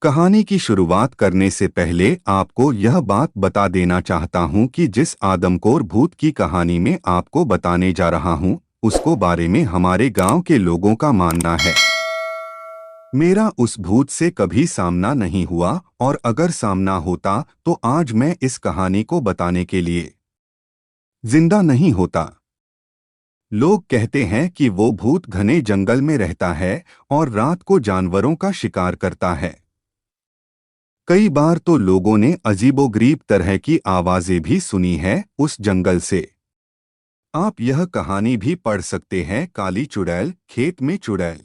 कहानी की शुरुआत करने से पहले आपको यह बात बता देना चाहता हूं कि जिस आदमखोर भूत की कहानी में आपको बताने जा रहा हूं, उसको बारे में हमारे गांव के लोगों का मानना है। मेरा उस भूत से कभी सामना नहीं हुआ और अगर सामना होता तो आज मैं इस कहानी को बताने के लिए जिंदा नहीं होता। लोग कहते हैं कि वो भूत घने जंगल में रहता है और रात को जानवरों का शिकार करता है। कई बार तो लोगों ने अजीबोगरीब तरह की आवाजें भी सुनी है उस जंगल से। आप यह कहानी भी पढ़ सकते हैं, काली चुड़ैल खेत में चुड़ैल।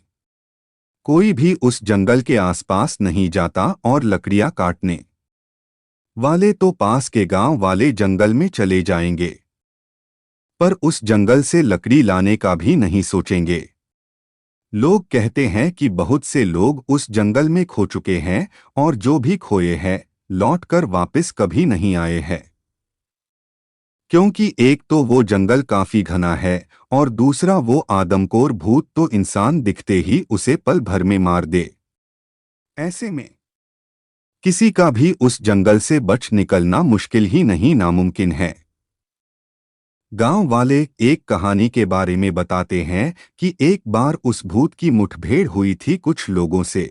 कोई भी उस जंगल के आसपास नहीं जाता और लकड़ियां काटने वाले तो पास के गांव वाले जंगल में चले जाएंगे, पर उस जंगल से लकड़ी लाने का भी नहीं सोचेंगे। लोग कहते हैं कि बहुत से लोग उस जंगल में खो चुके हैं और जो भी खोए हैं लौटकर वापस कभी नहीं आए हैं, क्योंकि एक तो वो जंगल काफी घना है और दूसरा वो आदमखोर भूत तो इंसान दिखते ही उसे पल भर में मार दे। ऐसे में किसी का भी उस जंगल से बच निकलना मुश्किल ही नहीं, नामुमकिन है। गांव वाले एक कहानी के बारे में बताते हैं कि एक बार उस भूत की मुठभेड़ हुई थी कुछ लोगों से।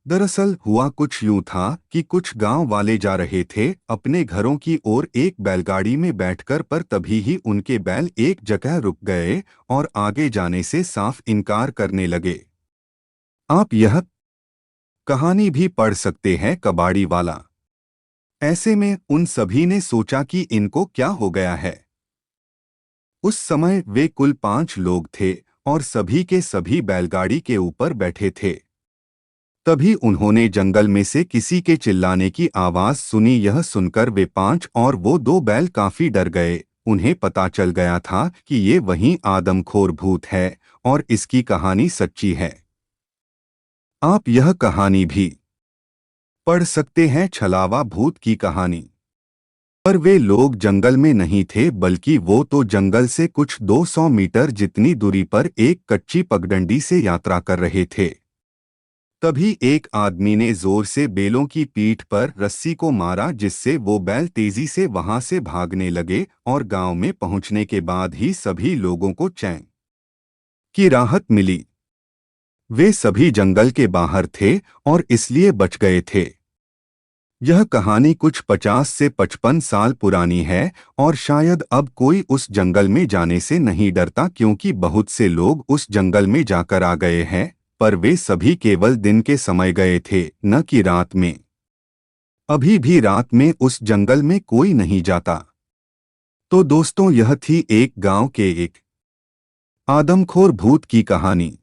दरअसल हुआ कुछ यूं था कि कुछ गांव वाले जा रहे थे अपने घरों की ओर एक बैलगाड़ी में बैठकर, पर तभी ही उनके बैल एक जगह रुक गए और आगे जाने से साफ इनकार करने लगे। आप यह कहानी भी पढ़ सकते हैं, कबाड़ी वाला। ऐसे में उन सभी ने सोचा कि इनको क्या हो गया है। उस समय वे कुल 5 लोग थे और सभी के सभी बैलगाड़ी के ऊपर बैठे थे। तभी उन्होंने जंगल में से किसी के चिल्लाने की आवाज सुनी। यह सुनकर वे 5 और वो 2 बैल काफी डर गए। उन्हें पता चल गया था कि ये वही आदमखोर भूत है और इसकी कहानी सच्ची है। आप यह कहानी भी पढ़ सकते हैं, छलावा भूत की कहानी। पर वे लोग जंगल में नहीं थे, बल्कि वो तो जंगल से कुछ 200 मीटर जितनी दूरी पर एक कच्ची पगडंडी से यात्रा कर रहे थे। तभी एक आदमी ने जोर से बैलों की पीठ पर रस्सी को मारा, जिससे वो बैल तेजी से वहां से भागने लगे और गांव में पहुंचने के बाद ही सभी लोगों को चैन की राहत मिली। वे सभी जंगल के बाहर थे और इसलिए बच गए थे। यह कहानी कुछ 50 से 55 साल पुरानी है और शायद अब कोई उस जंगल में जाने से नहीं डरता, क्योंकि बहुत से लोग उस जंगल में जाकर आ गए हैं, पर वे सभी केवल दिन के समय गए थे, न कि रात में। अभी भी रात में उस जंगल में कोई नहीं जाता। तो दोस्तों, यह थी एक गांव के एक आदमखोर भूत की कहानी।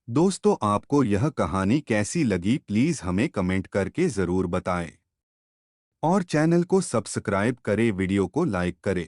दोस्तों, आपको यह कहानी कैसी लगी प्लीज हमें कमेंट करके जरूर बताएं और चैनल को सब्सक्राइब करें, वीडियो को लाइक करें।